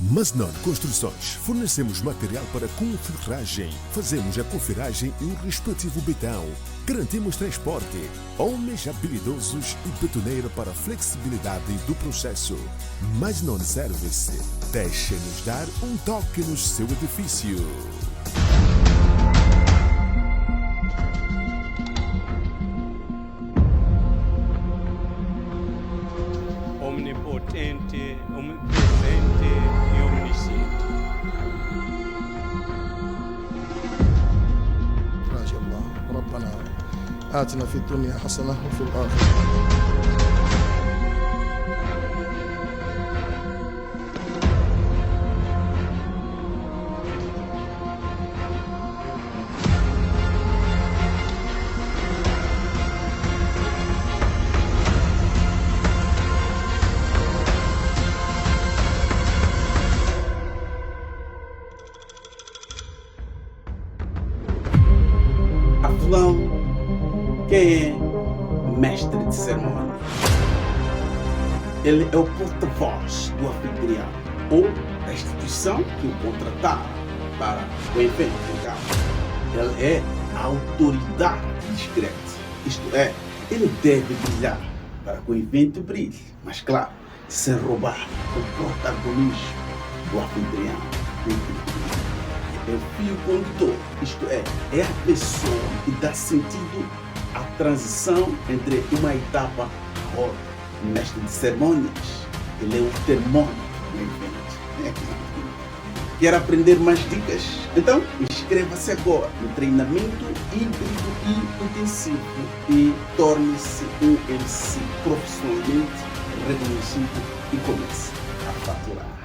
Masnon Construções. Fornecemos material para confirragem. Fazemos a confirragem e o respectivo betão. Garantimos transporte. Homens habilidosos e betoneira para a flexibilidade do processo. Masnon Service. Deixe-nos dar um toque no seu edifício. Omnipotente, omnipresente e omnisciente. راجع الله ربنا آتنا في الدنيا حسنة وفي الآخرة. Avelão, quem é mestre de cerimônia? Ele é o porta-voz do anfitrião ou da instituição que o contratar para o evento em casa. Ele é a autoridade discreta, isto é, ele deve brilhar para que o evento brilhe, mas claro, sem roubar o protagonismo do anfitrião. É o fio condutor, isto é a pessoa que dá sentido à transição entre uma etapa a outra. O mestre de cerimônias, ele é o termômetro do evento. Quer aprender mais dicas? Então inscreva-se agora no treinamento híbrido e intensivo e torne-se um MC profissionalmente reconhecido e comece a faturar.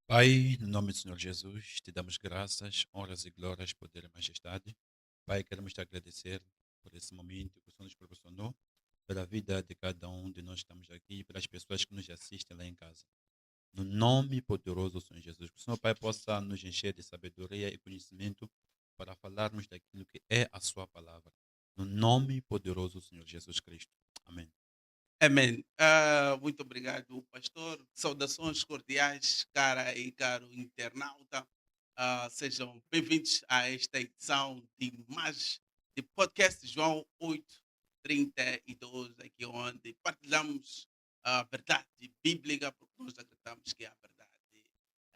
Pai, no nome do Senhor Jesus, te damos graças, honras e glórias, poder e majestade. Pai, queremos te agradecer por esse momento que o Senhor nos proporcionou, pela vida de cada um de nós que estamos aqui e pelas pessoas que nos assistem lá em casa. No nome poderoso do Senhor Jesus, que o Senhor Pai possa nos encher de sabedoria e conhecimento para falarmos daquilo que é a sua palavra. No nome poderoso do Senhor Jesus Cristo. Amém. Amém. Muito obrigado, pastor. Saudações cordiais, cara e caro internauta. Sejam bem-vindos a esta edição de mais de podcast João 8:32, aqui onde partilhamos a verdade bíblica, porque nós acreditamos que a verdade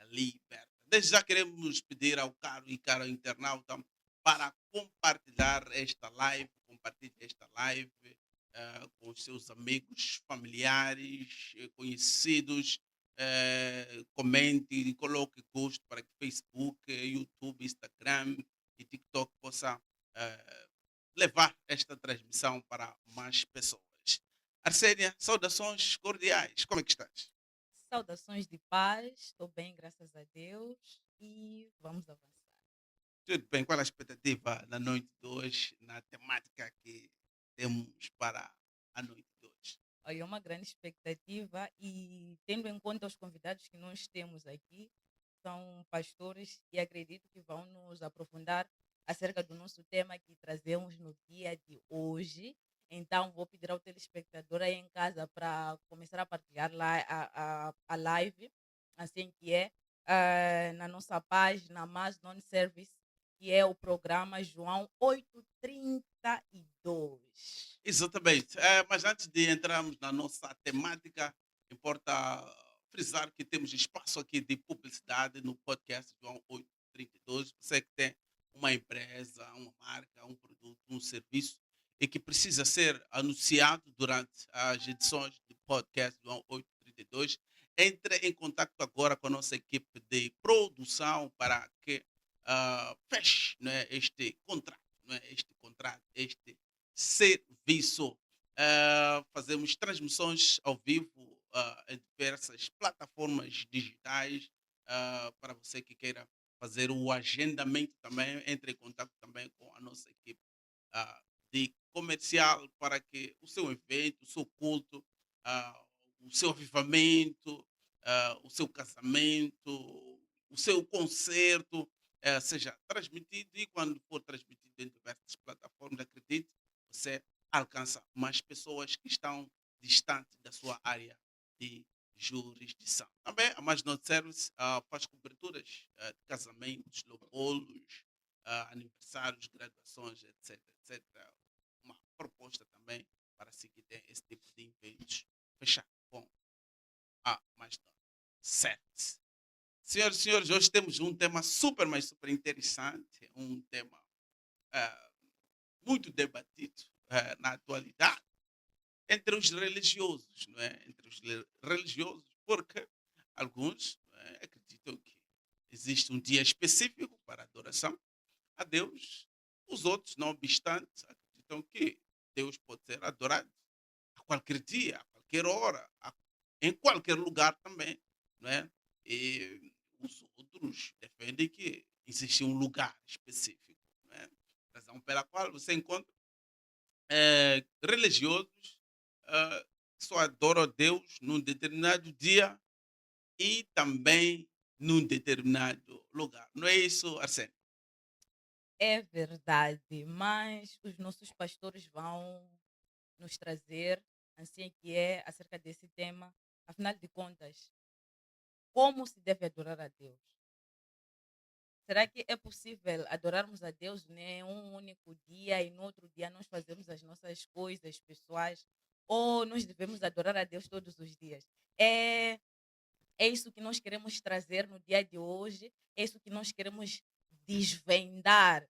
liberta. Desde já queremos pedir ao caro internauta para compartilhar esta live, compartilhe esta live com os seus amigos, familiares, conhecidos. Comente e coloque gosto para que Facebook, YouTube, Instagram e TikTok possa levar esta transmissão para mais pessoas. Arsênia, saudações cordiais. Como é que estás? Saudações de paz, estou bem, graças a Deus, e vamos avançar. Tudo bem? Qual a expectativa na noite de hoje, na temática que temos para a noite de hoje? Olha, é uma grande expectativa e tendo em conta os convidados que nós temos aqui, são pastores e acredito que vão nos aprofundar acerca do nosso tema que trazemos no dia de hoje. Então, vou pedir ao telespectador aí em casa para começar a partilhar lá a live, assim que é, na nossa página Mais Non Service, que é o programa João 8:32. Exatamente. Mas antes de entrarmos na nossa temática, importa frisar que temos espaço aqui de publicidade no podcast João 8:32. Você que tem uma empresa, uma marca, um produto, um serviço e que precisa ser anunciado durante as edições do podcast João 8:32, entre em contato agora com a nossa equipe de produção para que feche, não é, este contrato, não é, este serviço. Fazemos transmissões ao vivo em diversas plataformas digitais. Para você que queira fazer o agendamento também, entre em contato também com a nossa equipe ah, de comercial para que o seu evento, o seu culto, o seu avivamento, o seu casamento, o seu concerto seja transmitido, e quando for transmitido em diversas plataformas, acredite, você alcança mais pessoas que estão distantes da sua área de jurisdição. Também a Mais Not Service faz coberturas de casamentos, lobolos, aniversários, graduações, etc, etc. Uma proposta também para se que tem esse tipo de eventos fechar com a Mais Not Service. Senhoras e senhores, hoje temos um tema super, mas super interessante, um tema muito debatido na atualidade entre os religiosos, não é? Entre os religiosos, porque alguns acreditam que existe um dia específico para adoração a Deus, os outros, não obstante, acreditam que Deus pode ser adorado a qualquer dia, a qualquer hora, em qualquer lugar também, não é? E os outros defendem que existe um lugar específico, não é? Razão pela qual você encontra religiosos que só adoram a Deus num determinado dia e também num determinado lugar. Não é isso, Arsênio? É verdade, mas os nossos pastores vão nos trazer, assim é que é, acerca desse tema. Afinal de contas, como se deve adorar a Deus? Será que é possível adorarmos a Deus em um único dia e no outro dia nós fazermos as nossas coisas pessoais? Ou nós devemos adorar a Deus todos os dias? É, é isso que nós queremos trazer no dia de hoje, é isso que nós queremos desvendar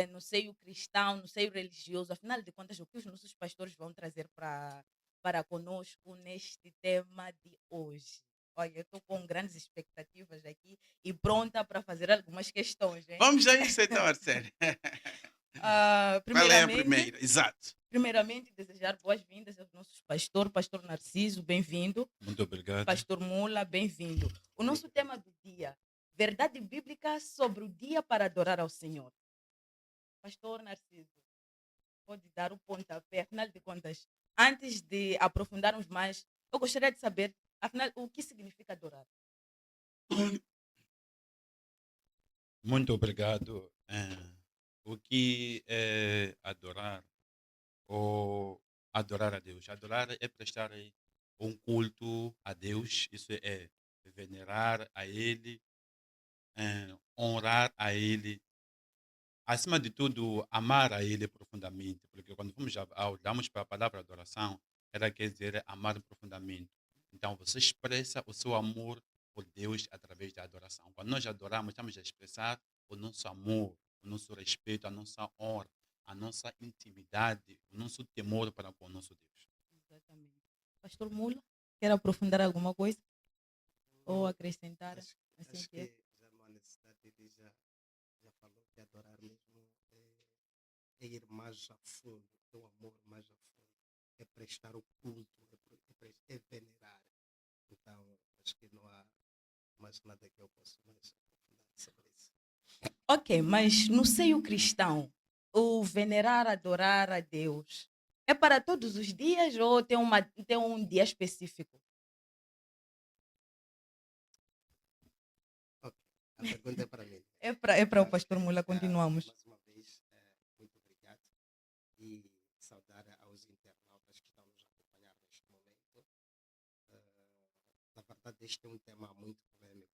no seio cristão, no seio religioso. Afinal de contas, o que os nossos pastores vão trazer para conosco neste tema de hoje? Olha, eu estou com grandes expectativas aqui e pronta para fazer algumas questões, hein? Vamos a isso então, Arsênio. Qual é a primeira? Exato. Primeiramente, desejar boas-vindas aos nossos pastores, Pastor Narciso, bem-vindo. Muito obrigado. Pastor Mula, bem-vindo. O nosso tema do dia, verdade bíblica sobre o dia para adorar ao Senhor. Pastor Narciso, pode dar o pontapé, afinal de contas, antes de aprofundarmos mais, eu gostaria de saber, afinal, o que significa adorar? Muito obrigado. O que é adorar ou adorar a Deus? Adorar é prestar um culto a Deus, isso é venerar a Ele, honrar a Ele, acima de tudo, amar a Ele profundamente, porque quando olhamos para a palavra adoração, ela quer dizer amar profundamente. Então, você expressa o seu amor por Deus através da adoração. Quando nós adoramos, estamos a expressar o nosso amor, o nosso respeito, a nossa honra, a nossa intimidade, o nosso temor para com o nosso Deus. Exatamente. Pastor Mula, quer aprofundar alguma coisa? Ou acrescentar? Acho que já não há necessidade, ele já falou que adorar mesmo é ir mais a fundo, é o amor mais a fundo, é prestar o culto, é venerar. Então, acho que não há mais nada que eu possa mais aprofundar sobre isso. Ok, mas no seio cristão, o venerar, adorar a Deus, é para todos os dias ou tem um dia específico? Ok, a pergunta é para mim. É para o pastor Mula, continuamos. Mais uma vez, muito obrigado e saudar aos internautas que estão nos acompanhar neste momento. Na verdade, este é um tema muito polêmico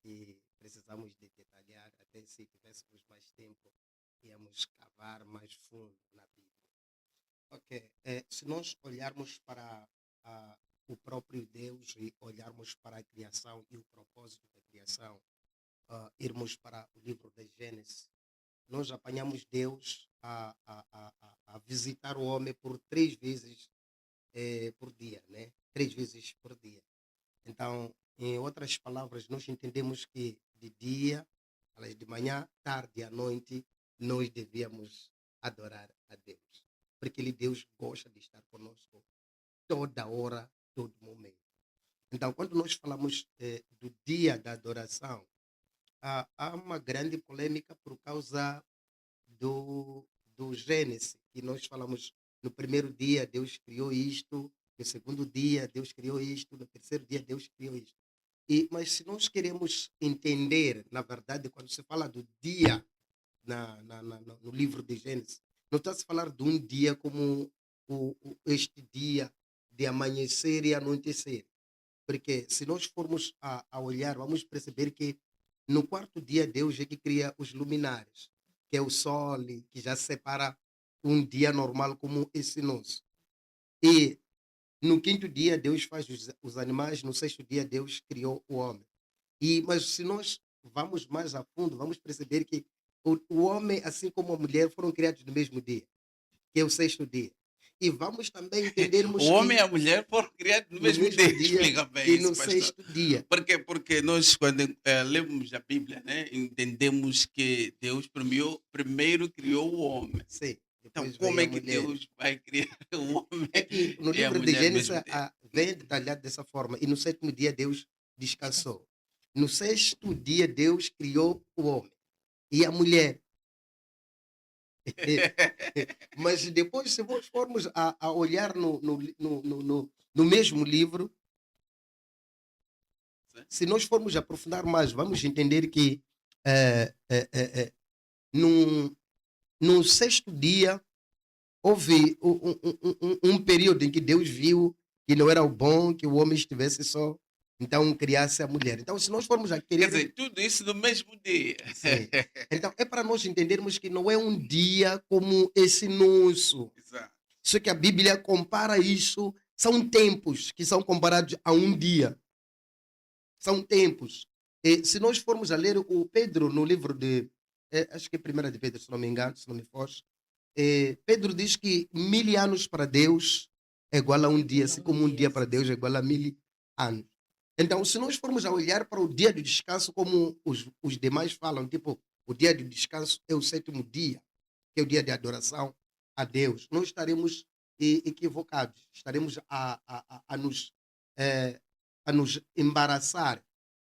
que precisamos de detalhar, até se tivéssemos mais tempo, íamos cavar mais fundo na Bíblia. Ok, se nós olharmos para o próprio Deus e olharmos para a criação e o propósito da criação, irmos para o livro de Gênesis, nós apanhamos Deus a visitar o homem por 3 vezes por dia, né? 3 vezes por dia. Então, em outras palavras, nós entendemos que de dia, aliás, de manhã, tarde e à noite, nós devíamos adorar a Deus. Porque Deus gosta de estar conosco toda hora, todo momento. Então, quando nós falamos do dia da adoração, há uma grande polêmica por causa do Gênesis, que nós falamos no primeiro dia Deus criou isto, no segundo dia Deus criou isto, no terceiro dia Deus criou isto. Mas se nós queremos entender, na verdade, quando se fala do dia no livro de Gênesis, não está a se falar de um dia como este dia de amanhecer e anoitecer. Porque se nós formos a olhar, vamos perceber que no quarto dia Deus é que cria os luminares, que é o sol, que já separa um dia normal como esse nosso. E no quinto dia Deus faz os animais, no sexto dia Deus criou o homem. Mas se nós vamos mais a fundo, vamos perceber que o homem, assim como a mulher, foram criados no mesmo dia, que é o sexto dia. E vamos também entendermos O homem e que a mulher foram criados no no mesmo mesmo dia. dia Explica bem e isso, no pastor. sexto dia. Porque nós, quando lemos a Bíblia, né, entendemos que Deus primeiro criou o homem. Sim. Então, Depois como veio é a que mulher. Deus vai criar o homem É que no e a livro de mulher no Gênesis mesmo dia? vem detalhado dessa forma. E no sétimo dia Deus descansou. No sexto dia Deus criou o homem e a mulher. Mas depois, se nós formos a olhar no mesmo livro, se nós formos aprofundar mais, vamos entender que no sexto dia houve um período em que Deus viu que não era o bom que o homem estivesse só, então criasse a mulher. Então, se nós formos a Quer querer. dizer, tudo isso no mesmo dia. Sim. Então, é para nós entendermos que não é um dia como esse nosso. Exato. Só que a Bíblia compara isso, são tempos que são comparados a um dia. São tempos. E se nós formos a ler o Pedro no livro de, acho que é 1 de Pedro, se não me engano, se não me foge, Pedro diz que 1000 anos para Deus é igual a um dia, assim como um dia para Deus é igual a 1000 anos. Então, se nós formos a olhar para o dia do descanso, como os demais falam, tipo, o dia do descanso é o sétimo dia, que é o dia de adoração a Deus, nós estaremos equivocados, estaremos a nos embaraçar,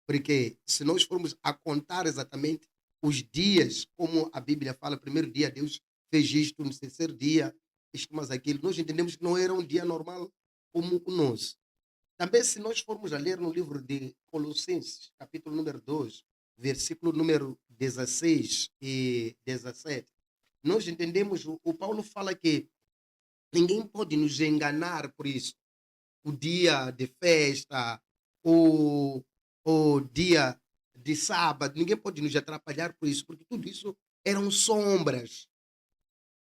porque se nós formos a contar exatamente os dias, como a Bíblia fala, primeiro dia Deus fez isto, no terceiro dia isto, mas aquilo, nós entendemos que não era um dia normal como o nosso. Também, se nós formos a ler no livro de Colossenses, capítulo número 2, versículo número 16 e 17, nós entendemos, o Paulo fala que ninguém pode nos enganar por isso. O dia de festa, o dia de sábado, ninguém pode nos atrapalhar por isso, porque tudo isso eram sombras.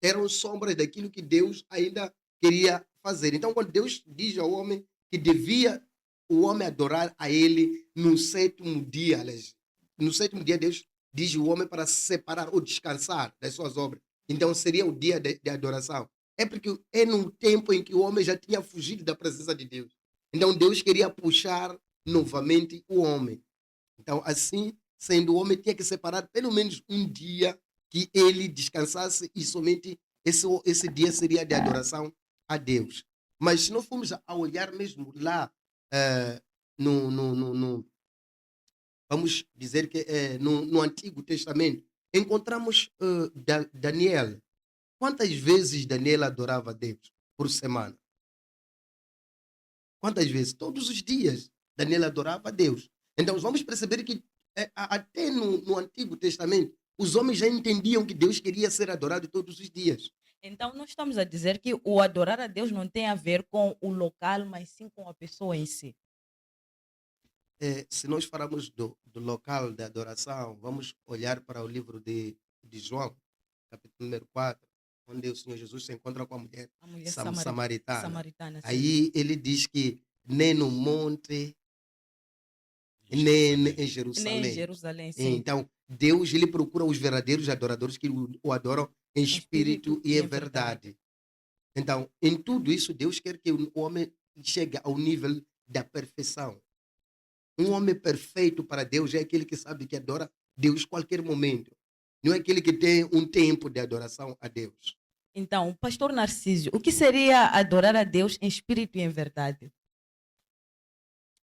Eram sombras daquilo que Deus ainda queria fazer. Então, quando Deus diz ao homem que devia o homem adorar a ele no sétimo dia, aliás, no sétimo dia Deus diz ao homem para se separar ou descansar das suas obras. Então, seria o dia de adoração. É porque é num tempo em que o homem já tinha fugido da presença de Deus. Então, Deus queria puxar novamente o homem. Então, assim, sendo o homem, tinha que separar pelo menos um dia que ele descansasse e somente esse dia seria de adoração a Deus. Mas se não formos a olhar mesmo lá, vamos dizer que no Antigo Testamento, encontramos Daniel. Quantas vezes Daniel adorava a Deus por semana? Quantas vezes? Todos os dias Daniel adorava a Deus. Então vamos perceber que até no Antigo Testamento, os homens já entendiam que Deus queria ser adorado todos os dias. Então, nós estamos a dizer que o adorar a Deus não tem a ver com o local, mas sim com a pessoa em si. Se nós falarmos do local de adoração, vamos olhar para o livro de João, capítulo número 4, onde o Senhor Jesus se encontra com a mulher samaritana. Samaritana, sim. Aí ele diz que nem no monte, nem em Jerusalém. Nem em Jerusalém, sim. Então, Deus ele procura os verdadeiros adoradores que o adoram em espírito e em verdade. Então, em tudo isso, Deus quer que o homem chegue ao nível da perfeição. Um homem perfeito para Deus é aquele que sabe que adora Deus a qualquer momento. Não é aquele que tem um tempo de adoração a Deus. Então, pastor Narciso, o que seria adorar a Deus em espírito e em verdade?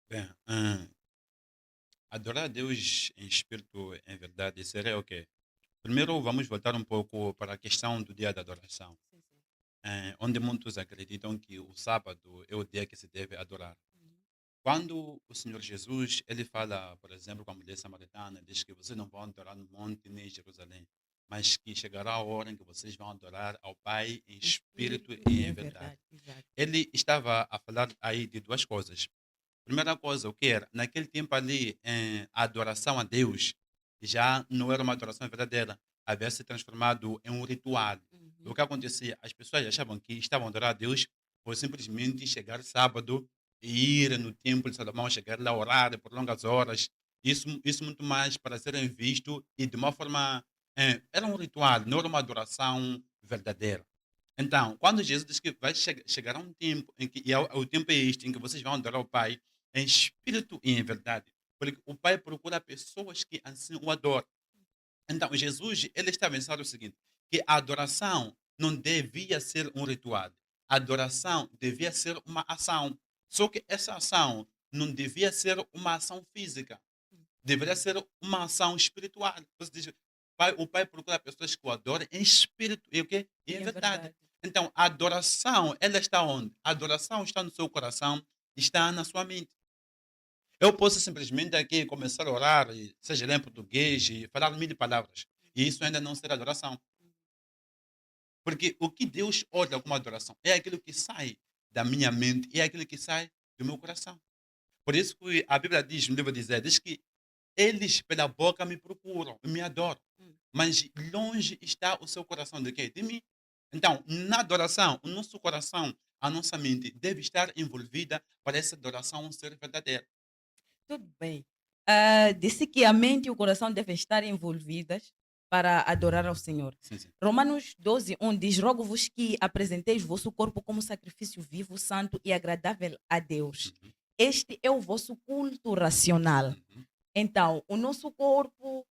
Bem, adorar a Deus em espírito, em verdade, seria o quê? Primeiro, vamos voltar um pouco para a questão do dia da adoração, onde muitos acreditam que o sábado é o dia que se deve adorar. Quando o Senhor Jesus, ele fala, por exemplo, com a mulher samaritana, diz que vocês não vão adorar no monte nem em Jerusalém, mas que chegará a hora em que vocês vão adorar ao Pai em espírito e em verdade. Exato. Ele estava a falar aí de duas coisas. Primeira coisa, o que era? Naquele tempo ali, a adoração a Deus já não era uma adoração verdadeira, havia se transformado em um ritual. O que acontecia? As pessoas achavam que estavam a adorar a Deus por simplesmente chegar sábado e ir no templo de Salomão, chegar lá, orar por longas horas. Isso muito mais para serem visto e de uma forma. Era um ritual, não era uma adoração verdadeira. Então, quando Jesus diz que vai chegar um tempo em que, o tempo é este, em que vocês vão adorar o Pai em espírito e em verdade, porque o Pai procura pessoas que assim o adoram. Então, Jesus, ele está a pensar o seguinte, que a adoração não devia ser um ritual. A adoração devia ser uma ação. Só que essa ação não devia ser uma ação física. Deveria ser uma ação espiritual. Você diz, o Pai procura pessoas que o adorem em espírito e o quê? E em verdade. Então, a adoração, ela está onde? A adoração está no seu coração, está na sua mente. Eu posso simplesmente aqui começar a orar, seja lá em português, e falar 1000 palavras. E isso ainda não será adoração. Porque o que Deus olha como adoração é aquilo que sai da minha mente e é aquilo que sai do meu coração. Por isso que a Bíblia diz, no livro de Isaías, diz que eles pela boca me procuram e me adoram. Mas longe está o seu coração de quê? De mim. Então, na adoração, o nosso coração, a nossa mente deve estar envolvida para essa adoração ser verdadeira. Tudo bem. Disse que a mente e o coração devem estar envolvidas para adorar ao Senhor. Sim, sim. Romanos 12:1 diz: Rogo-vos que apresenteis o vosso corpo como sacrifício vivo, santo e agradável a Deus. Uhum, Este é o vosso culto racional. uhum. Então, o nosso corpo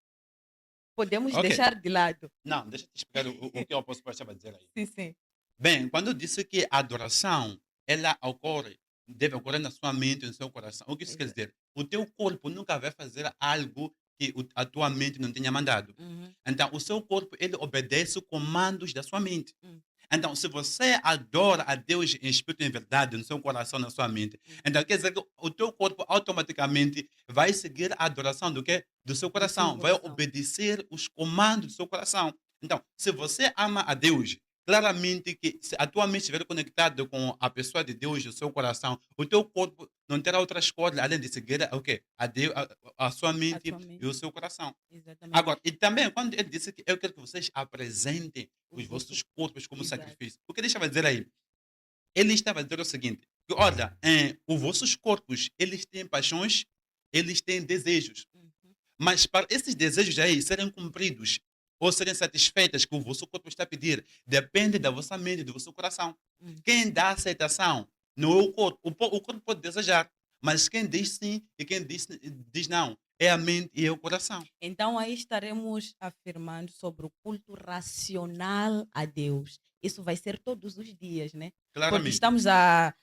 podemos Ok. deixar de lado. Não, deixa eu te explicar o que o apóstolo estava a dizer aí. Sim, sim. Bem, quando eu disse que a adoração, ela ocorre, deve ocorrer na sua mente e no seu coração. O que isso quer Exato. dizer? O teu corpo nunca vai fazer algo que a tua mente não tenha mandado. Uhum. Então, o seu corpo, ele obedece comandos da sua mente. Hum. Então, se você adora a Deus em espírito e em verdade, no seu coração, na sua mente, então quer dizer que o teu corpo automaticamente vai seguir a adoração do quê? Do seu coração. Vai coração. obedecer os comandos do seu coração. Então, se você ama a Deus, claramente que se a tua mente estiver conectada com a pessoa de Deus, o seu coração, o teu corpo não terá outra escolha além de seguir o quê? A, Deus, a sua A mente tua e mente. o seu coração. Exatamente. Agora, e também, quando ele disse que eu quero que vocês apresentem os vossos corpos como Exato. sacrifício, o que ele estava a dizer aí? Ele estava a dizer o seguinte, que olha, os vossos corpos, eles têm paixões, eles têm desejos, Uhum. mas para esses desejos aí serem cumpridos ou serem satisfeitos que o vosso corpo está a pedir, depende da vossa mente, do vosso coração. Uhum. Quem dá aceitação não é o corpo. O corpo pode desejar, mas quem diz sim e quem diz não é a mente e é o coração. Então, aí estaremos afirmando sobre o culto racional a Deus. Isso vai ser todos os dias, né? Porque Claramente. estamos a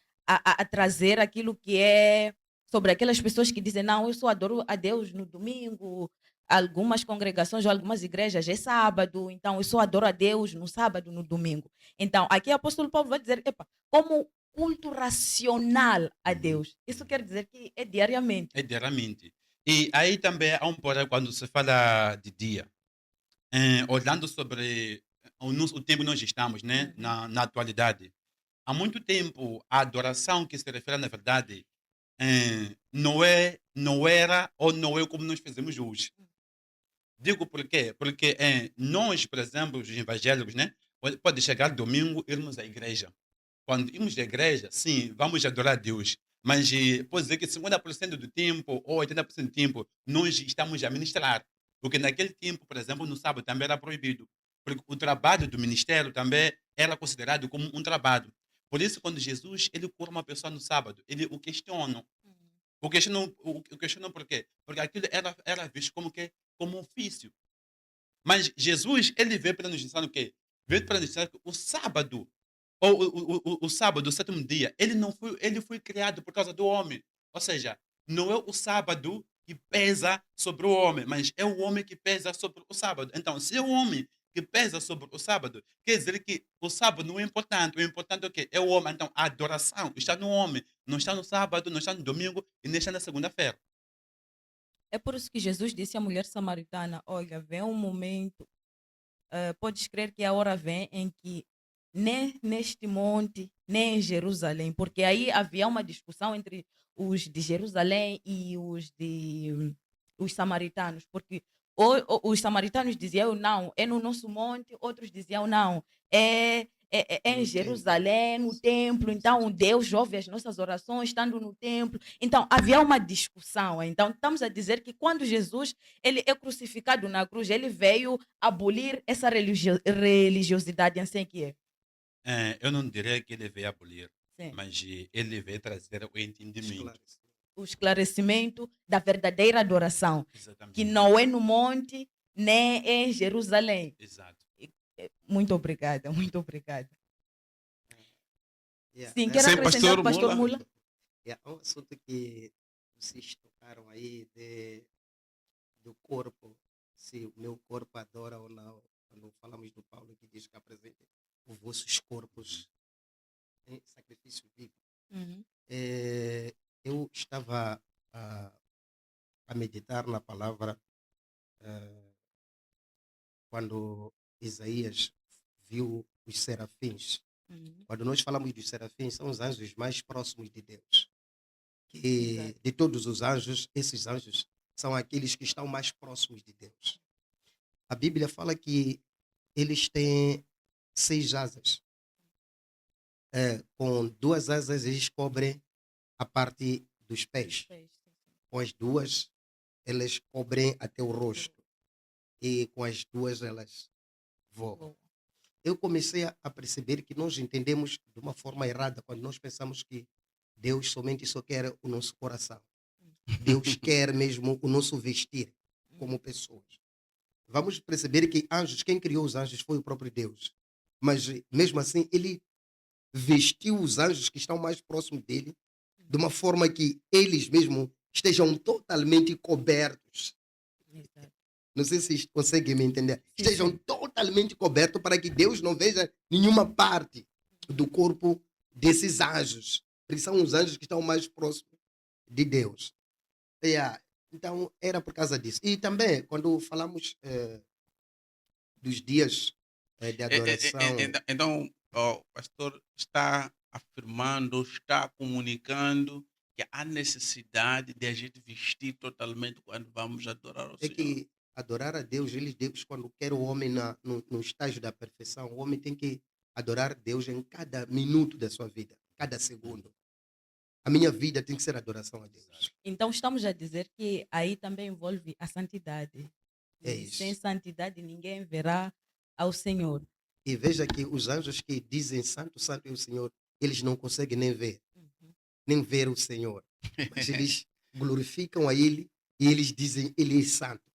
trazer aquilo que é sobre aquelas pessoas que dizem: não, eu só adoro a Deus no domingo. Algumas congregações ou algumas igrejas é sábado, então eu só adoro a Deus no sábado, no domingo. Então, aqui o apóstolo Paulo vai dizer: epa, como culto racional a Uhum. Deus. Isso quer dizer que é diariamente. É diariamente. E aí também há um porém quando se fala de dia. Olhando sobre o tempo que nós estamos, né? Uhum. Na atualidade. Há muito tempo, a adoração que se refere, na verdade, não era ou não é como nós fazemos hoje. Digo por quê? Porque nós, por exemplo, os evangélicos, né? Pode chegar domingo e irmos à igreja. Quando irmos à igreja, sim, vamos adorar a Deus. Mas pode dizer que 50% do tempo ou 80% do tempo nós estamos a ministrar. Porque naquele tempo, por exemplo, no sábado também era proibido. Porque o trabalho do ministério também era considerado como um trabalho. Por isso, quando Jesus ele cura uma pessoa no sábado, ele o questiona. O questionam por quê? Porque aquilo era visto como um ofício. Mas Jesus, ele veio para nos ensinar o quê? Veio para nos ensinar que o sábado, ou o sábado, o sétimo dia, ele foi criado por causa do homem. Ou seja, não é o sábado que pesa sobre o homem, mas é o homem que pesa sobre o sábado. Então, se é o homem que pesa sobre o sábado, quer dizer que o sábado não é importante. O importante é o quê? É o homem. Então, a adoração está no homem. Não está no sábado, não está no domingo e nem está na segunda-feira. É por isso que Jesus disse à mulher samaritana: olha, vem um momento, podes crer que a hora vem em que nem neste monte, nem em Jerusalém, porque aí havia uma discussão entre os de Jerusalém e os samaritanos, porque os samaritanos diziam não, é no nosso monte, outros diziam não, é em No templo. Jerusalém, no templo, então Deus ouve as nossas orações estando no templo. Então havia uma discussão. Então estamos a dizer que quando Jesus ele é crucificado na cruz, ele veio abolir essa religiosidade assim que é. Eu não diria que ele veio abolir, Sim. mas ele veio trazer o entendimento. Esclarecer. O esclarecimento da verdadeira adoração, que Exatamente. não é no monte, nem em Jerusalém. Exato. Muito obrigada, muito obrigada. Yeah, Sim, é- quer Sim, acrescentar, pastor pastor Mula? Mula? é um assunto que vocês tocaram aí do corpo, se o meu corpo adora ou não. Quando falamos do Paulo que diz que apresente os vossos corpos em sacrifício vivo. Uhum. Eu estava a meditar na palavra quando Isaías viu os serafins. Uhum. Quando nós falamos dos serafins, são os anjos mais próximos de Deus. Exato. De todos os anjos, esses anjos são aqueles que estão mais próximos de Deus. A Bíblia fala que eles têm 6 asas. Com 2 asas eles cobrem a parte dos pés. Com as 2 elas cobrem até o rosto. E com as 2 elas voam. Boa. Eu comecei a perceber que nós entendemos de uma forma errada quando nós pensamos que Deus somente só quer o nosso coração. Deus quer mesmo o nosso vestir como pessoas. Vamos perceber que anjos, quem criou os anjos foi o próprio Deus. Mas mesmo assim, ele vestiu os anjos que estão mais próximos dele de uma forma que eles mesmo estejam totalmente cobertos. Exato. Não sei se vocês conseguem me entender. Sim, Estejam sim. totalmente cobertos para que Deus não veja nenhuma parte do corpo desses anjos. Porque são os anjos que estão mais próximos de Deus. Então, era por causa disso. E também, quando falamos dos dias de adoração, Então, o pastor está afirmando, está comunicando que há necessidade de a gente vestir totalmente quando vamos adorar o é Senhor. que adorar a Deus, Deus quando quer o homem no estágio da perfeição, o homem tem que adorar Deus em cada minuto da sua vida, cada segundo. A minha vida tem que ser adoração a Deus. Então estamos a dizer que aí também envolve a santidade. É E isso. sem santidade ninguém verá ao Senhor. E veja que os anjos que dizem santo, santo é o Senhor, eles não conseguem nem ver o Senhor. Mas eles glorificam a Ele e eles dizem Ele é santo.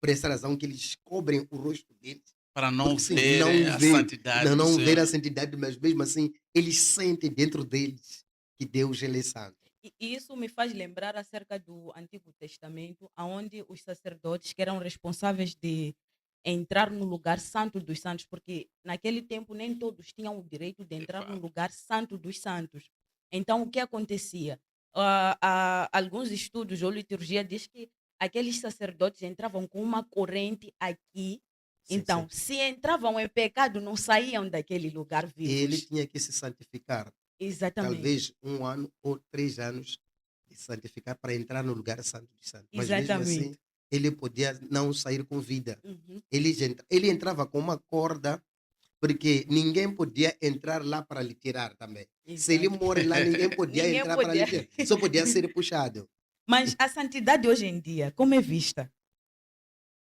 Por essa razão que eles cobrem o rosto deles. Para não Porque, sim, ver a santidade do não ver Senhor. a santidade, mas mesmo assim eles sentem dentro deles que Deus ele é santo. E isso me faz lembrar acerca do Antigo Testamento, onde os sacerdotes que eram responsáveis de entrar no lugar santo dos santos, porque naquele tempo nem todos tinham o direito de entrar no fato. lugar santo dos santos. Então, o que acontecia? Alguns estudos ou liturgia diz que aqueles sacerdotes entravam com uma corrente aqui. Sim, Então, sim. se entravam em pecado, não saíam daquele lugar E ele vivos. tinha que se santificar. Exatamente. Talvez 1 ano ou 3 anos de santificar para entrar no lugar santo dos santos. Mas mesmo assim, Exatamente. ele podia não sair com vida. Uhum. Ele entrava com uma corda, porque ninguém podia entrar lá para lhe tirar também. Se ele Exato. morre lá, ninguém podia Ninguém entrar para lhe podia. tirar. Só podia ser puxado. Mas a santidade hoje em dia, como é vista?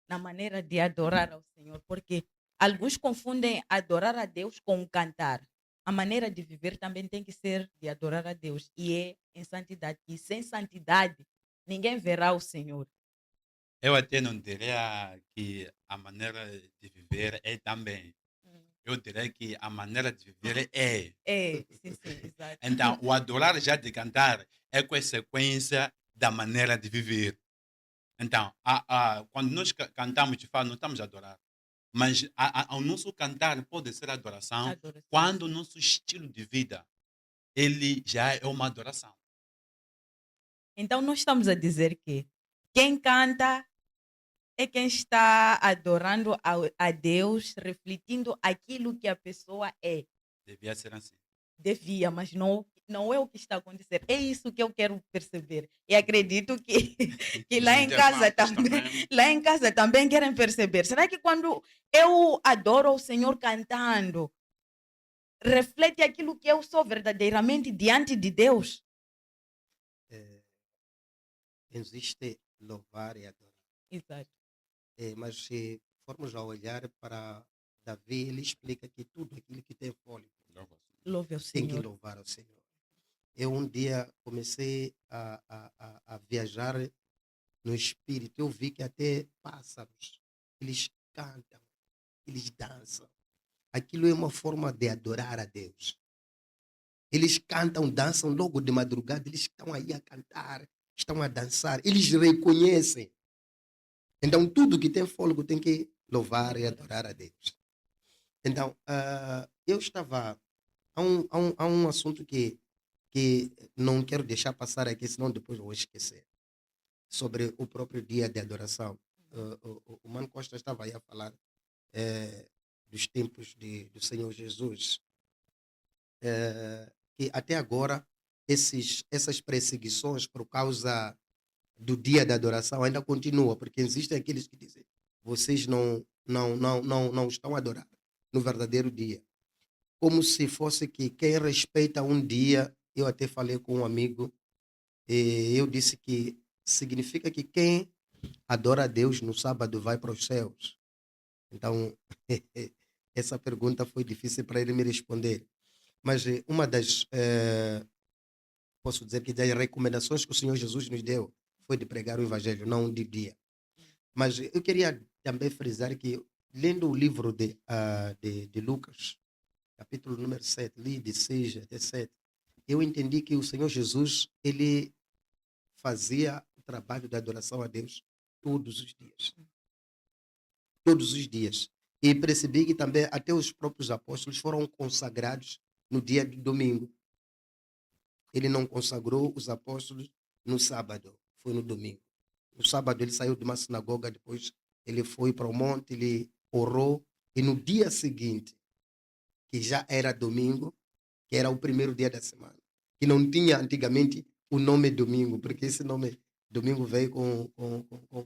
Na maneira de adorar ao Senhor, porque alguns confundem adorar a Deus com cantar. a maneira de viver também tem que ser de adorar a Deus. E é em santidade. E sem santidade, ninguém verá o Senhor. Eu até não diria que a maneira de viver é também. Eu diria que a maneira de viver é. É, sim, exato. Então, o adorar já de cantar é consequência da maneira de viver. Então, quando nós cantamos de fato, não estamos a adorar. Mas o nosso cantar pode ser adoração Adoração. quando o nosso estilo de vida ele já é uma adoração. Então, nós estamos a dizer que quem canta é quem está adorando a Deus, refletindo aquilo que a pessoa é. Devia ser assim. Devia, mas não é o que está acontecendo. É isso que eu quero perceber. E acredito que lá em Os casa irmãos também, lá em casa também querem perceber. Será que quando eu adoro o Senhor cantando, reflete aquilo que eu sou verdadeiramente diante de Deus? Existe louvar e adorar. Exato. Mas se formos a olhar para Davi, ele explica que tudo aquilo que tem fôlego Louve ao tem que Senhor. louvar ao Senhor. Eu um dia comecei a viajar no espírito. Eu vi que até pássaros, eles cantam, eles dançam. Aquilo é uma forma de adorar a Deus. Eles cantam, dançam logo de madrugada, eles estão aí a cantar, estão a dançar, eles reconhecem. Então, tudo que tem fôlego tem que louvar e adorar a Deus. Então, eu estava... Há um assunto que não quero deixar passar aqui, senão depois eu vou esquecer. Sobre o próprio dia de adoração. O Mano Costa estava aí a falar dos tempos do Senhor Jesus. Que até agora, essas perseguições por causa do dia da adoração ainda continua, porque existem aqueles que dizem vocês não estão a adorar no verdadeiro dia. Como se fosse que quem respeita um dia, eu até falei com um amigo, e eu disse que significa que quem adora a Deus no sábado vai para os céus. Então, essa pergunta foi difícil para ele me responder. Mas uma das, posso dizer que das recomendações que o Senhor Jesus nos deu foi de pregar o Evangelho, não de dia. Mas eu queria também frisar que, lendo o livro de Lucas, capítulo número 7, li de 6 até 7, eu entendi que o Senhor Jesus, ele fazia o trabalho da adoração a Deus todos os dias. Todos os dias. E percebi que também até os próprios apóstolos foram consagrados no dia de domingo. Ele não consagrou os apóstolos no sábado, foi no domingo. No sábado ele saiu de uma sinagoga, depois ele foi para o monte, ele orou, e no dia seguinte, que já era domingo, que era o primeiro dia da semana, que não tinha antigamente o nome domingo, porque esse nome domingo veio com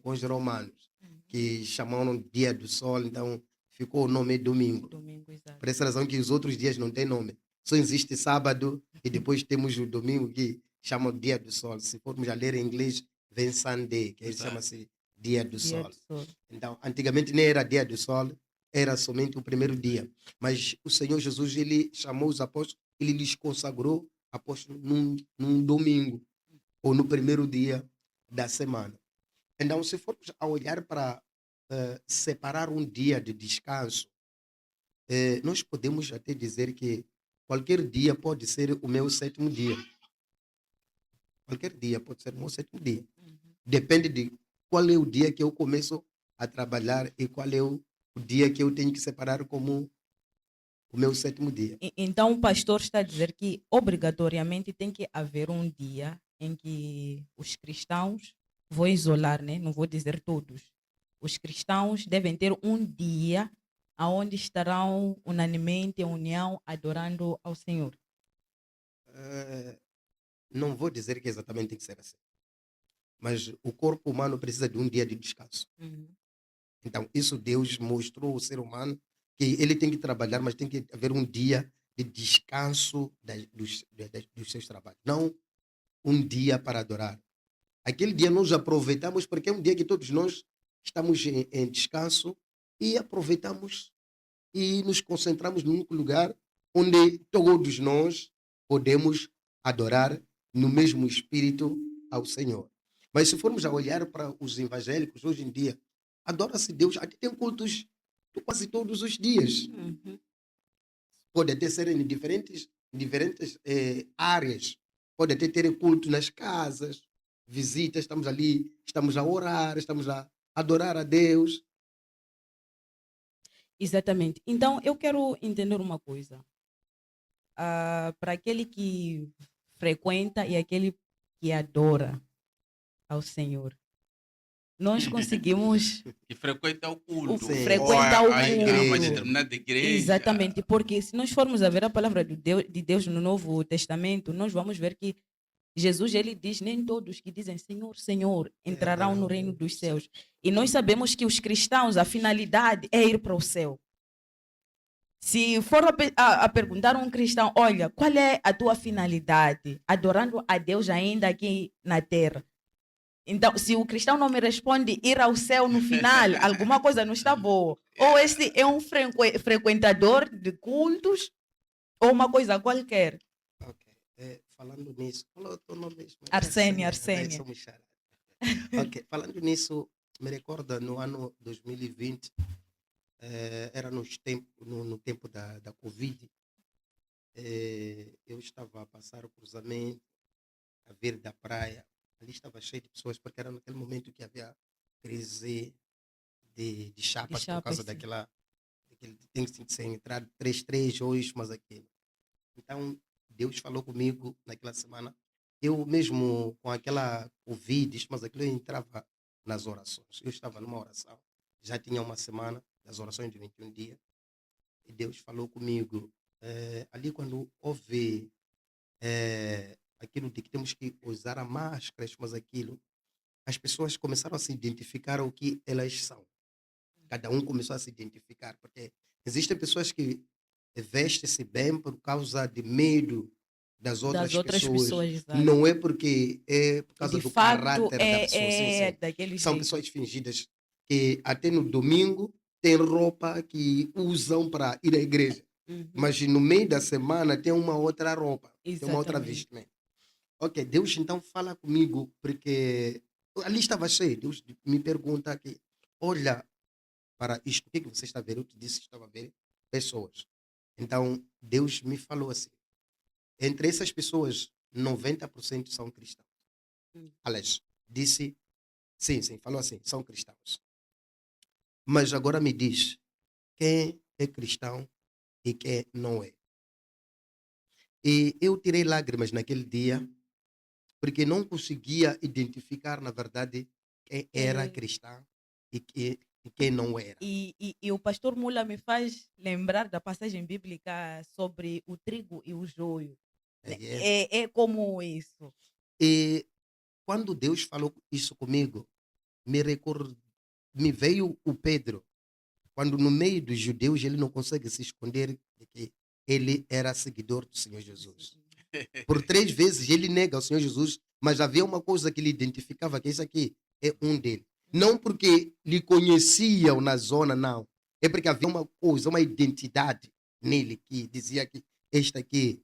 os romanos, que chamaram dia do sol, então ficou o nome domingo. Domingo, exato. Por essa razão que os outros dias não têm nome. Só existe sábado e depois temos o domingo que chama o dia do sol. Se formos a ler em inglês, vem Sunday, que chama-se dia do sol. Então, antigamente nem era dia do sol, era somente o primeiro dia. Mas o Senhor Jesus, ele chamou os apóstolos, ele lhes consagrou apóstolos num domingo, ou no primeiro dia da semana. Então, se formos a olhar para separar um dia de descanso, nós podemos até dizer que qualquer dia pode ser o meu sétimo dia. Qualquer dia pode ser o meu sétimo dia. Depende de qual é o dia que eu começo a trabalhar e qual é o dia que eu tenho que separar como o meu sétimo dia. Então o pastor está a dizer que obrigatoriamente tem que haver um dia em que os cristãos, vou isolar, né? Não vou dizer todos, os cristãos devem ter um dia onde estarão unanimemente em união adorando ao Senhor. Não vou dizer que exatamente tem que ser assim, mas o corpo humano precisa de um dia de descanso. Então, isso Deus mostrou ao ser humano, que ele tem que trabalhar, mas tem que haver um dia de descanso dos seus trabalhos. Não um dia para adorar. Aquele dia nós aproveitamos, porque é um dia que todos nós estamos em descanso, e aproveitamos e nos concentramos num único lugar onde todos nós podemos adorar no mesmo espírito ao Senhor. Mas se formos a olhar para os evangélicos hoje em dia, adora-se Deus, até tem cultos quase todos os dias. Pode até ser em diferentes áreas. Pode até ter culto nas casas, visitas, estamos ali, estamos a orar, estamos a adorar a Deus. Exatamente. Então, eu quero entender uma coisa. Para aquele que frequenta e aquele que adora ao Senhor, nós conseguimos Que frequenta o culto. Sim. frequentar ou o a culto. uma determinada igreja. Exatamente, porque se nós formos a ver a palavra de Deus no Novo Testamento, nós vamos ver que Jesus, ele diz, nem todos que dizem Senhor, Senhor, entrarão no reino dos céus. E nós sabemos que os cristãos, a finalidade é ir para o céu. Se for a perguntar a um cristão, olha, qual é a tua finalidade? Adorando a Deus ainda aqui na terra. Então, se o cristão não me responde ir ao céu no final, alguma coisa não está boa. Ou este é um frequentador de cultos, ou uma coisa qualquer. Ok. Falando nisso, qual é o teu nome mesmo? Arsênia. Somos charadas. Ok. Falando nisso, me recorda no ano 2020, era no tempo da Covid, eu estava a passar o cruzamento, a vir da praia. Ali estava cheio de pessoas, porque era naquele momento que havia crise de chapas por causa sim. daquele tem que ser entrado 3 hoje, mas aquilo. Então, Deus falou comigo naquela semana. Eu mesmo, com aquela Covid, mas aquilo, eu entrava nas orações. Eu estava numa oração, já tinha uma semana das orações de 21 dias, e Deus falou comigo. Ali, quando houve aquilo de que temos que usar a máscara, mas aquilo, as pessoas começaram a se identificar o que elas são. Cada um começou a se identificar, porque existem pessoas que vestem-se bem por causa de medo das outras pessoas. exato. Não é porque é por causa De do fato, caráter da pessoa. Sim, sim. daquele São jeito. pessoas fingidas que até no domingo têm roupa que usam para ir à igreja. Mas no meio da semana tem uma outra roupa, tem uma outra Exatamente. vestimenta. Ok, Deus então fala comigo, porque ali estava cheio. Deus me pergunta aqui, olha para isto, o que você está vendo? Eu te disse que estava a ver pessoas. Então, Deus me falou assim, entre essas pessoas, 90% são cristãos. Aliás, disse, sim, falou assim, são cristãos. Mas agora me diz, quem é cristão e quem não é? E eu tirei lágrimas naquele dia, porque não conseguia identificar, na verdade, quem era cristão e quem não era. E o pastor Mula me faz lembrar da passagem bíblica sobre o trigo e o joio. É como isso. E quando Deus falou isso comigo, me veio o Pedro, quando no meio dos judeus ele não consegue se esconder de que ele era seguidor do Senhor Jesus. Por 3 vezes ele nega o Senhor Jesus, mas havia uma coisa que ele identificava, que isso aqui é um dele. Não porque lhe conheciam na zona, não. É porque havia uma coisa, uma identidade nele que dizia que este aqui,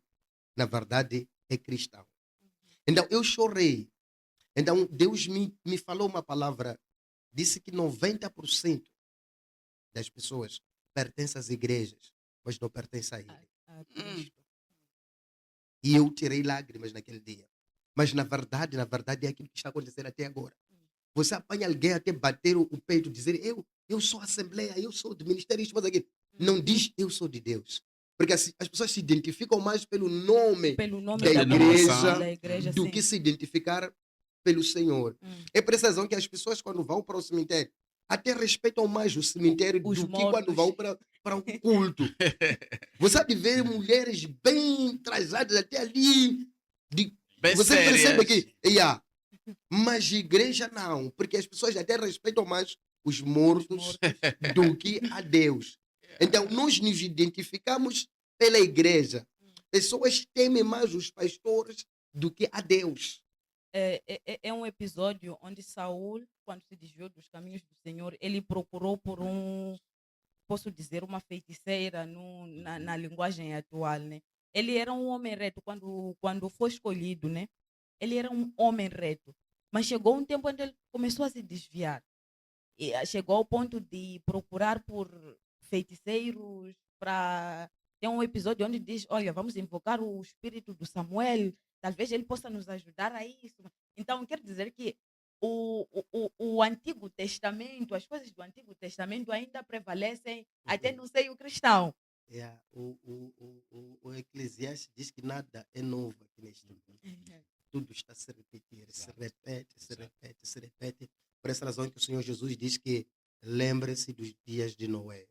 na verdade, é cristão. Então eu chorei. Então Deus me falou uma palavra, disse que 90% das pessoas pertencem às igrejas, mas não pertencem a ele. E eu tirei lágrimas naquele dia. Mas na verdade é aquilo que está acontecendo até agora. Você apanha alguém até bater o peito, dizer, eu sou assembleia, eu sou do ministério, mas aqui. Não diz, eu sou de Deus. Porque as pessoas se identificam mais pelo nome da igreja do que se identificar pelo Senhor. É por essa razão que as pessoas, quando vão para o cemitério, até respeitam mais o cemitério do que quando vão para um culto. Você há de ver mulheres bem trajadas até ali. Você percebe que... Mas igreja não, porque as pessoas até respeitam mais os mortos do que a Deus. Então, nós nos identificamos pela igreja. Pessoas temem mais os pastores do que a Deus. É um episódio onde Saul, quando se desviou dos caminhos do Senhor, ele procurou por um posso dizer, uma feiticeira na linguagem atual, né? Ele era um homem reto quando foi escolhido, né? Ele era um homem reto. Mas chegou um tempo onde ele começou a se desviar. E chegou ao ponto de procurar por feiticeiros para... Tem um episódio onde diz, olha, vamos invocar o espírito do Samuel, talvez ele possa nos ajudar a isso. Então, quer dizer que o Antigo Testamento, as coisas do Antigo Testamento ainda prevalecem até no seio cristão. Yeah, o Eclesiastes diz que nada é novo aqui neste mundo. Tudo está a se repetir, se repete, se Exato. repete, se repete. Por essa razão que o Senhor Jesus diz que lembre-se dos dias de Noé.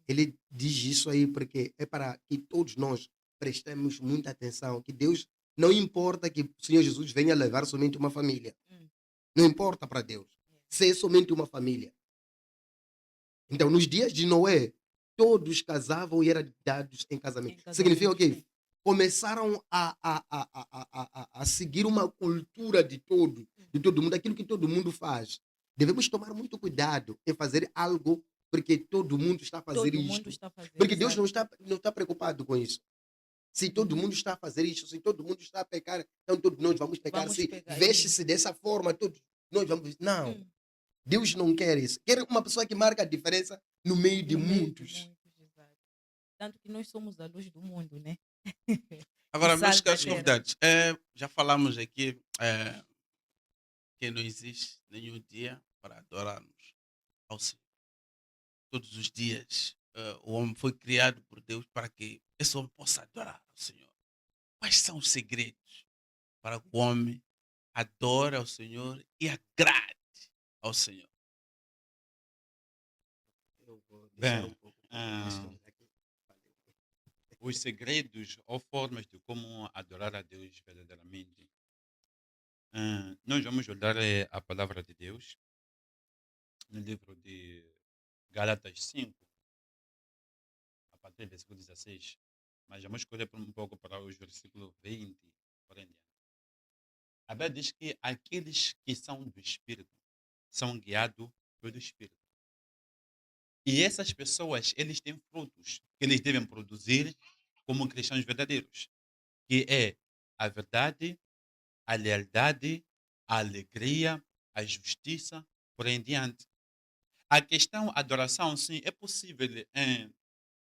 Ele diz isso aí porque é para que todos nós prestemos muita atenção, que Deus, não importa que o Senhor Jesus venha levar somente uma família. Não importa para Deus ser somente uma família. Então, nos dias de Noé, todos casavam e eram dados em casamento. Significa o quê? Começaram a seguir uma cultura de todo mundo, aquilo que todo mundo faz. Devemos tomar muito cuidado em fazer algo porque todo mundo está a fazer Todo isto. mundo está a fazer. Porque Deus exato. não está preocupado com isso. Se todo mundo está a fazer isso, se todo mundo está a pecar, então todos nós vamos pecar. Vamos Se pecar, veste-se dessa forma, todos nós vamos... Não. Hum. Deus não quer isso. Quer uma pessoa que marca a diferença no meio de No meio muitos. exato. Tanto que nós somos a luz do mundo, né? Agora, O meus sal da caros terra. convidados, já falamos aqui que não existe nenhum dia para adorarmos ao Senhor. Todos os dias, o homem foi criado por Deus para que esse homem possa adorar ao Senhor. Quais são os segredos para que o homem adore ao Senhor e agrade ao Senhor? Eu vou Bem, deixar um pouco. Os segredos ou formas de como adorar a Deus verdadeiramente. Nós vamos olhar a palavra de Deus no livro de Gálatas 5, a partir do versículo 16. Mas vamos escolher um pouco para os versículos 20 por em diante. A Bíblia diz que aqueles que são do Espírito são guiados pelo Espírito. E essas pessoas, eles têm frutos que eles devem produzir como cristãos verdadeiros, que é a verdade, a lealdade, a alegria, a justiça, por aí em diante. A questão adoração, sim, é possível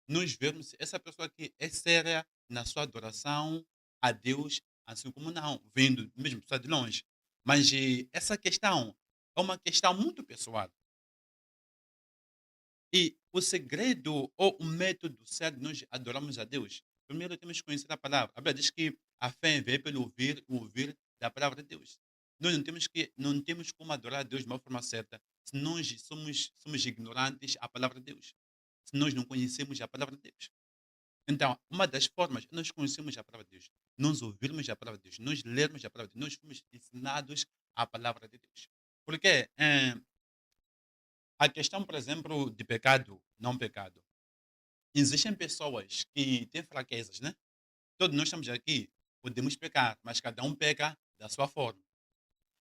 nós vermos essa pessoa que é séria na sua adoração a Deus, assim como não, vindo mesmo só de longe. Mas essa questão é uma questão muito pessoal. E o segredo ou o método certo de nós adoramos a Deus, primeiro temos que conhecer a palavra. A Bíblia diz que a fé vem pelo ouvir, o ouvir da palavra de Deus. Nós não temos como adorar a Deus de uma forma certa se nós somos ignorantes à palavra de Deus. Se nós não conhecemos a palavra de Deus. Então, uma das formas é nós conhecermos a palavra de Deus, nós ouvirmos a palavra de Deus, nós lermos a palavra de Deus, nós fomos ensinados a palavra de Deus. Porque a questão, por exemplo, de pecado, não pecado. Existem pessoas que têm fraquezas, né? Todos nós estamos aqui, podemos pecar, mas cada um peca da sua forma.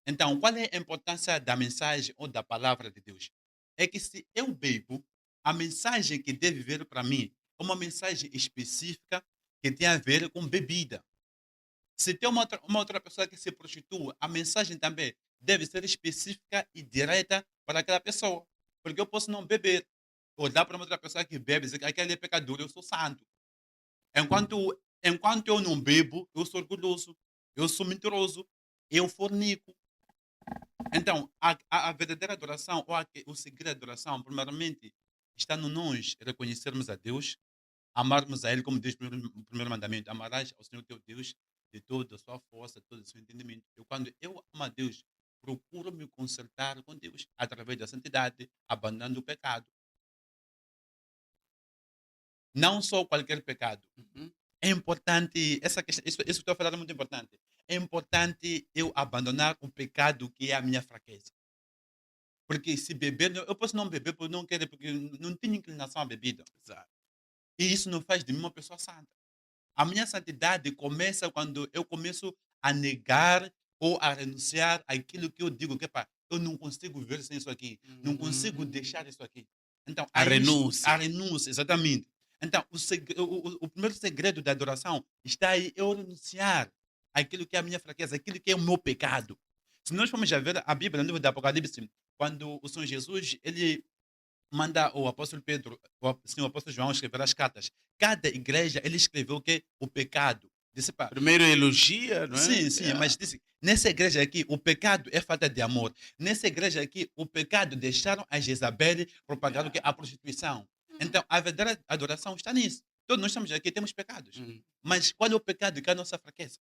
Então, qual é a importância da mensagem ou da palavra de Deus? É que se eu bebo, a mensagem que deve vir para mim é uma mensagem específica que tem a ver com bebida. Se tem uma outra pessoa que se prostitui, a mensagem também deve ser específica e direta para aquela pessoa. Porque eu posso não beber, olhar para uma outra pessoa que bebe e dizer que aquele é pecador, eu sou santo. Enquanto eu não bebo, eu sou orgulhoso, eu sou mentiroso, eu fornico. Então, a verdadeira adoração, ou o segredo da adoração, primeiramente, está no nós reconhecermos a Deus, amarmos a Ele, como diz o primeiro mandamento: amarás ao Senhor teu Deus de toda a sua força, todo o seu entendimento. Quando eu amo a Deus, procuro me consertar com Deus através da santidade, abandonando o pecado. Não só qualquer pecado. É importante, essa questão, isso que estou a falar é muito importante. É importante eu abandonar o pecado que é a minha fraqueza. Porque se beber, eu posso não beber porque não quero, porque não tenho inclinação à bebida. Exato. E isso não faz de mim uma pessoa santa. A minha santidade começa quando eu começo a negar ou a renunciar àquilo que eu digo que, pá, eu não consigo viver sem isso aqui. Não consigo deixar isso aqui. Então, A aí renúncia. a renúncia, exatamente. Então, o primeiro segredo da adoração está aí eu renunciar àquilo que é a minha fraqueza, aquilo que é o meu pecado. Se nós formos a ver a Bíblia, no livro do Apocalipse, quando o Senhor Jesus, ele manda o apóstolo Pedro, sim, o apóstolo João escrever as cartas. Cada igreja, ele escreveu o quê? O pecado. Disse, pá, Primeiro elogia, não é? sim, sim, mas disse, nessa igreja aqui, o pecado é falta de amor. Nessa igreja aqui, o pecado deixaram a Jezabel propagar o que? A prostituição. Então, a verdadeira adoração está nisso. Todos nós estamos aqui, temos pecados. Hum. Mas qual é o pecado que é a nossa fraqueza?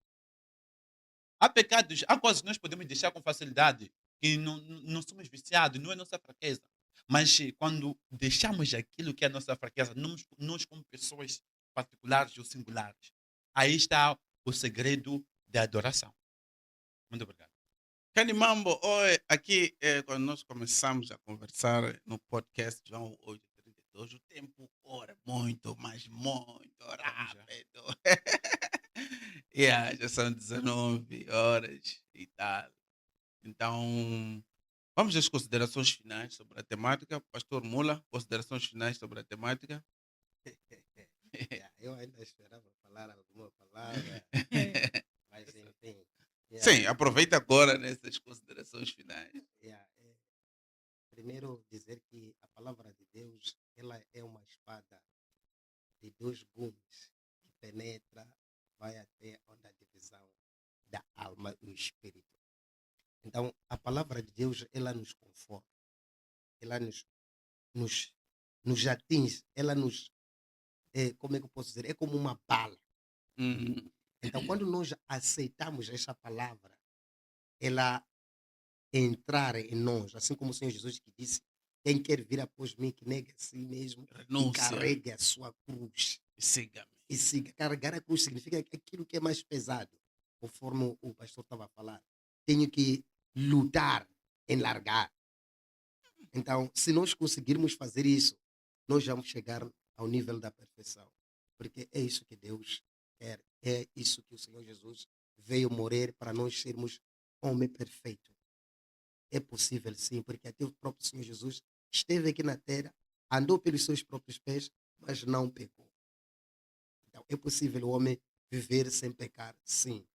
Há pecados, há coisas que nós podemos deixar com facilidade, que não somos viciados, não é nossa fraqueza. Mas quando deixamos aquilo que é a nossa fraqueza, nós como pessoas particulares ou singulares, aí está o segredo da adoração. Muito obrigado. Canimambo, aqui, quando nós começamos a conversar no podcast João 8:32, o tempo ora muito, mas muito rápido. Já são 19 horas e tal. Então, vamos às considerações finais sobre a temática. Pastor Mula, considerações finais sobre a temática. Eu ainda esperava falar alguma palavra, mas enfim. Sim, aproveita agora nessas considerações finais. Primeiro dizer que a palavra de Deus, ela é uma espada de dois gumes que penetra, vai até onde a divisão da alma e o espírito. Então, a palavra de Deus, ela nos conforta, ela nos atinge, ela nos, como é que eu posso dizer? É como uma bala. Uhum. Então, quando nós aceitamos essa palavra, ela entrar em nós, assim como o Senhor Jesus que disse, quem quer vir após mim, que negue a si mesmo e Renúncia carregue a sua cruz. e siga-me. E siga. Carregar a cruz significa aquilo que é mais pesado, conforme o pastor estava a falar. Tenho que lutar em largar. Então, se nós conseguirmos fazer isso, nós vamos chegar ao nível da perfeição. Porque é isso que Deus quer. É isso que o Senhor Jesus veio morrer para nós sermos homem perfeito. É possível sim, porque até o próprio Senhor Jesus esteve aqui na terra, andou pelos seus próprios pés, mas não pecou. Então, é possível o homem viver sem pecar, sim.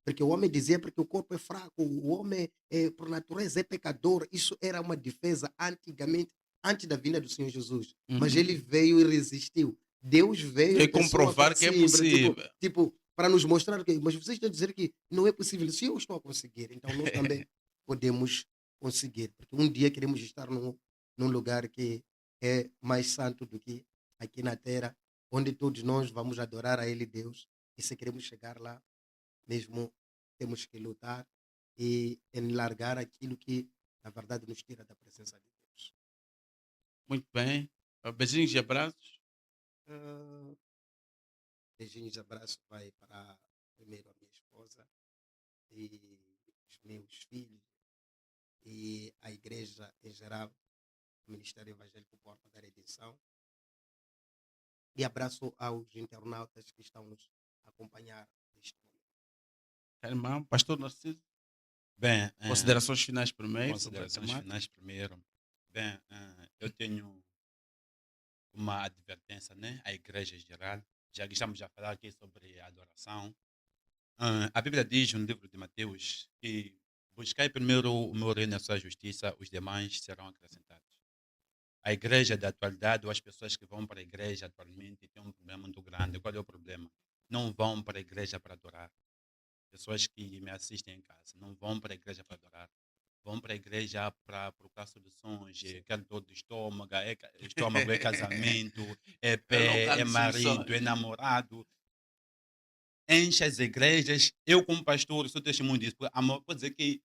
Porque o homem dizia porque o corpo é fraco, o homem, por natureza, é pecador. Isso era uma defesa antigamente, antes da vinda do Senhor Jesus. Mas Uhum. ele veio e resistiu. Deus veio E em pessoa comprovar que é sim, possível. Tipo, para nos mostrar que, mas vocês estão a dizer que não é possível. Se eu estou a conseguir, então nós também podemos conseguir. Porque um dia queremos estar num lugar que é mais santo do que aqui na terra, onde todos nós vamos adorar a Ele, Deus. E se queremos chegar lá, mesmo temos que lutar e largar aquilo que, na verdade, nos tira da presença de Deus. Muito bem. Beijinhos e abraços. Beijinhos e abraços vai para, primeiro, a minha esposa e os meus filhos e a igreja em geral, o Ministério Evangélico Porta da Redenção. E abraço aos internautas que estão nos acompanhar neste momento. Irmão, Pastor Narciso, Bem, considerações finais primeiro sobre a considerações temática. finais primeiro. Bem, eu tenho uma advertência, né, à igreja em geral, já que estamos a falar aqui sobre a adoração. A Bíblia diz no livro de Mateus que buscai primeiro o meu reino e a sua justiça, os demais serão acrescentados. A igreja da atualidade, ou as pessoas que vão para a igreja atualmente, têm um problema muito grande. Qual é o problema? Não vão para a igreja para adorar. Pessoas que me assistem em casa não vão para a igreja para adorar. Vão para a igreja para procurar soluções. É dor do estômago, estômago é casamento, é pé, local é de marido, soluções. é namorado. Enche as igrejas. Eu, como pastor, sou testemunho disso. Pode dizer que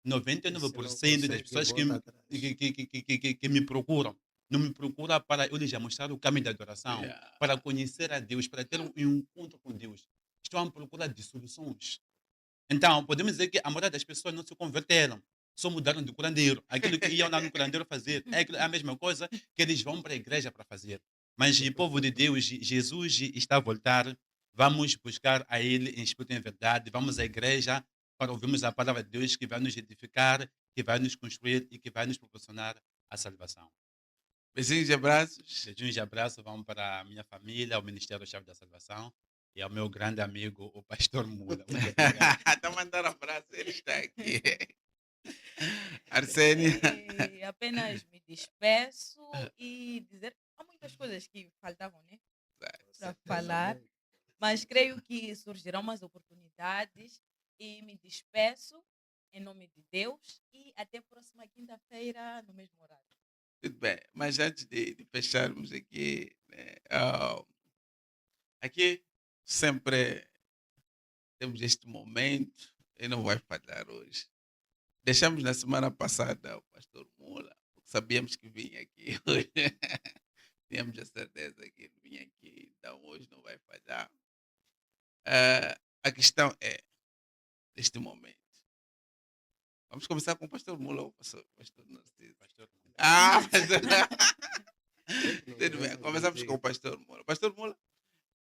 99% das pessoas que me procuram, não me procuram para eu lhes mostrar o caminho da adoração, Yeah. para conhecer a Deus, para ter um encontro com Deus. Estão à procura de soluções. Então, podemos dizer que a maioria das pessoas não se converteram, só mudaram de curandeiro. Aquilo que iam lá no curandeiro fazer é a mesma coisa que eles vão para a igreja para fazer. Mas o povo de Deus, Jesus está a voltar. Vamos buscar a Ele em espírito e em verdade. Vamos à igreja para ouvirmos a palavra de Deus que vai nos edificar, que vai nos construir e que vai nos proporcionar a salvação. Beijinhos e abraços. Beijinhos e abraços vão para a minha família, ao Ministério Chave da Salvação e ao meu grande amigo, o Pastor Mula. Muito obrigado. Tá mandando abraço, ele está aqui. Arsênia. Apenas me despeço e dizer há muitas coisas que faltavam, né? Para falar, mas creio que surgirão mais oportunidades e me despeço em nome de Deus e até a próxima quinta-feira no mesmo horário. Tudo bem, mas antes de fecharmos aqui, né, aqui sempre temos este momento e não vai falhar hoje. Deixamos na semana passada o pastor Mula, porque sabíamos que vinha aqui hoje. Tínhamos a certeza que ele vinha aqui, então hoje não vai falhar. A questão é, neste momento, vamos começar com o pastor Mula ou o pastor Narciso? Pastor Mula. Tudo bem, começamos com o pastor Mula. Pastor Mula,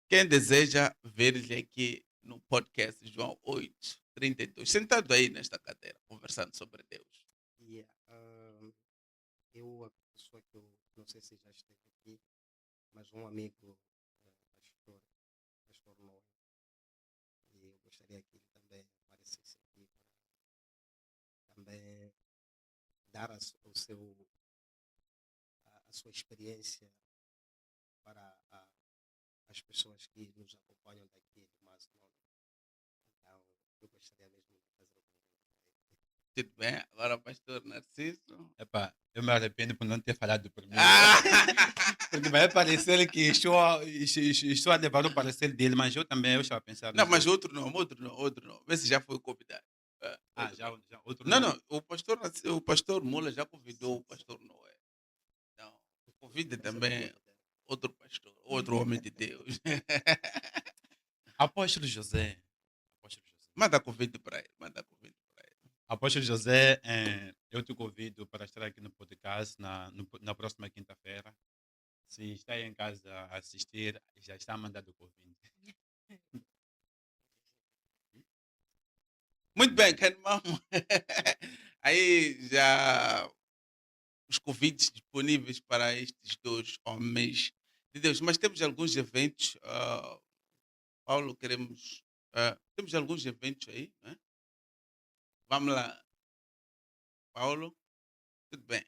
quem deseja ver-lhe aqui no podcast João 8:32, sentado aí nesta cadeira, conversando sobre Deus. Yeah. Eu, a pessoa que eu não sei se já esteve aqui, mas um amigo, pastor Noé, e eu gostaria que ele também aparecesse aqui para também dar a sua experiência para as pessoas que nos acompanham daqui de Mazembe. Então, eu gostaria mesmo de fazer o convite. Tudo bem, agora o pastor Narciso. Epá, eu me arrependo por não ter falado por mim. Ah! Porque vai parecer que estou a levar o parecer dele, mas eu também estava a pensar. Não, mas outro não. Vê se já foi convidado. Já outro Não, nome. não, o pastor Mula já convidou o pastor Noé. Então, convida também outro pastor, outro homem de Deus. Apóstolo José. Manda convite para ele, Apóstolo José, eu te convido para estar aqui no podcast na próxima quinta-feira. Se está aí em casa a assistir, já está mandado o convite. Muito bem, Canmamo. Aí já os convites disponíveis para estes dois homens de Deus. Mas temos alguns eventos, Paulo, temos alguns eventos aí, né? Vamos lá. Paulo, tudo bem.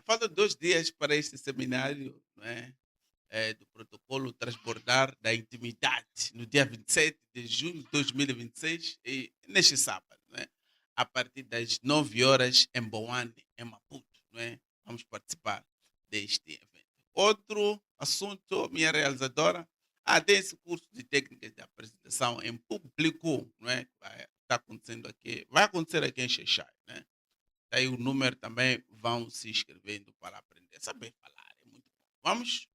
Faltam 2 dias para este seminário, não é? Do protocolo Transbordar da Intimidade, no dia 27 de junho de 2026, e neste sábado, não é? A partir das 9 horas em Boane, em Maputo, não é? Vamos participar deste evento. Outro assunto, minha realizadora, tem esse curso de técnicas de apresentação em público, não é? Está acontecendo aqui, vai acontecer aqui em Xexai, né? Aí o número também vão se inscrevendo para aprender. Saber falar é muito bom. Vamos?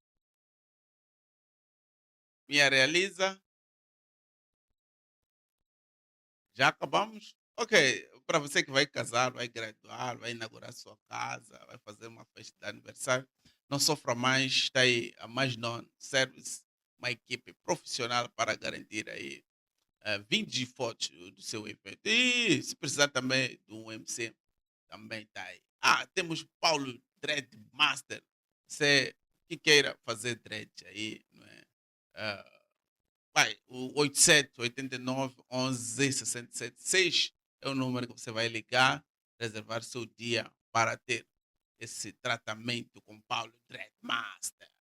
Minha realiza. Já acabamos? Ok. Para você que vai casar, vai graduar, vai inaugurar sua casa, vai fazer uma festa de aniversário, não sofra mais. Está aí a Mais Non Service, uma equipe profissional para garantir aí vídeos e fotos do seu evento. E se precisar também de um MC, também está aí. Temos Paulo Dread Master. Você que queira fazer dread aí, não é? O 87 89 11 67 6 é o número que você vai ligar, reservar seu dia para ter esse tratamento com Paulo Dread Master.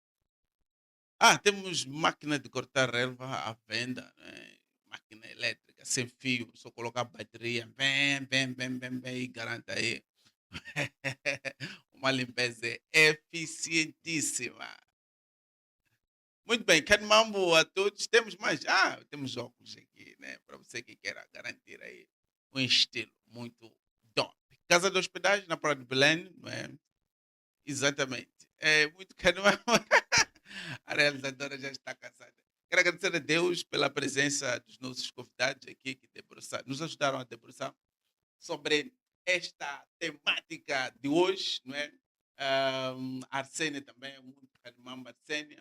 Temos máquina de cortar relva à venda, né? Máquina elétrica, sem fio, só colocar bateria, vem e garanta aí uma limpeza eficientíssima. Muito bem, Canmambo a todos. Temos mais? Temos óculos aqui, né? Para você que queira garantir aí um estilo muito top. Casa de hospedagem na Praia de Belém, não é? Exatamente. É muito Canmambo. A realizadora já está cansada. Quero agradecer a Deus pela presença dos nossos convidados aqui que nos ajudaram a debruçar sobre esta temática de hoje, não é? A Arsênia também, muito Canmambo Arsênia,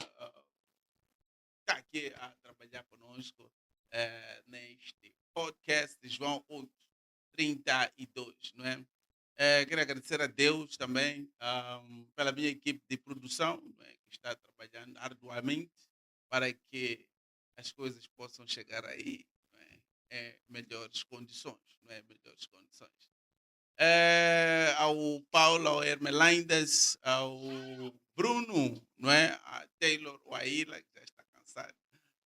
está aqui a trabalhar conosco neste podcast de João 8:32, não é? Quero agradecer a Deus também pela minha equipe de produção, não é, que está trabalhando arduamente para que as coisas possam chegar aí, não é, em melhores condições, não é, melhores condições. Ao Paulo, ao Hermelindas, ao Bruno, não é, a Taylor, o Aila, que já está cansado,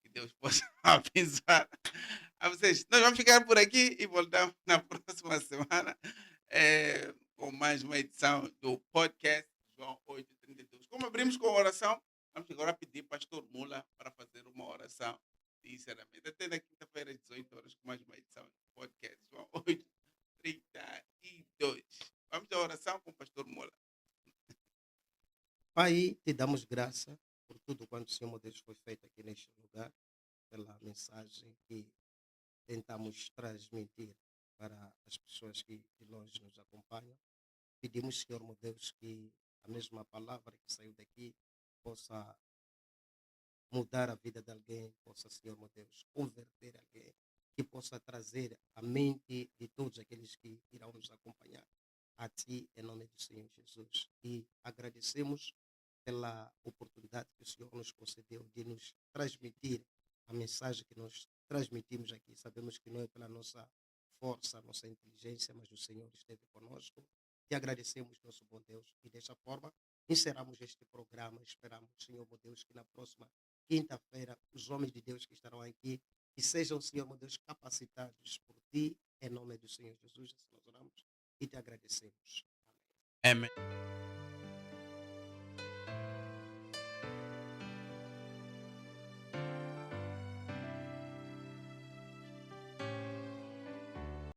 que Deus possa abençoar a vocês. Nós vamos ficar por aqui e voltamos na próxima semana com mais uma edição do podcast João 8:32. Como abrimos com oração, vamos agora pedir Pastor Mula para fazer uma oração de encerramento. Até na quinta-feira, às 18 horas, com mais uma edição do podcast João 8:32. Vamos à oração com o Pastor Mula. Pai, te damos graça por tudo quanto o Senhor meu Deus foi feito aqui neste lugar, pela mensagem que tentamos transmitir para as pessoas que de longe nos acompanham. Pedimos, Senhor meu Deus, que a mesma palavra que saiu daqui possa mudar a vida de alguém, possa, Senhor meu Deus, converter alguém, que possa trazer a mente de todos aqueles que irão nos acompanhar a Ti, em nome do Senhor Jesus. E agradecemos pela oportunidade que o Senhor nos concedeu de nos transmitir a mensagem que nós transmitimos aqui. Sabemos que não é pela nossa força, nossa inteligência, mas o Senhor esteve conosco. Te agradecemos, nosso bom Deus, e desta forma encerramos este programa. Esperamos, Senhor, meu Deus, que na próxima quinta-feira os homens de Deus que estarão aqui, que sejam, Senhor, meu Deus, capacitados por Ti, em nome do Senhor Jesus. Assim nós oramos e te agradecemos. Amém. Amém.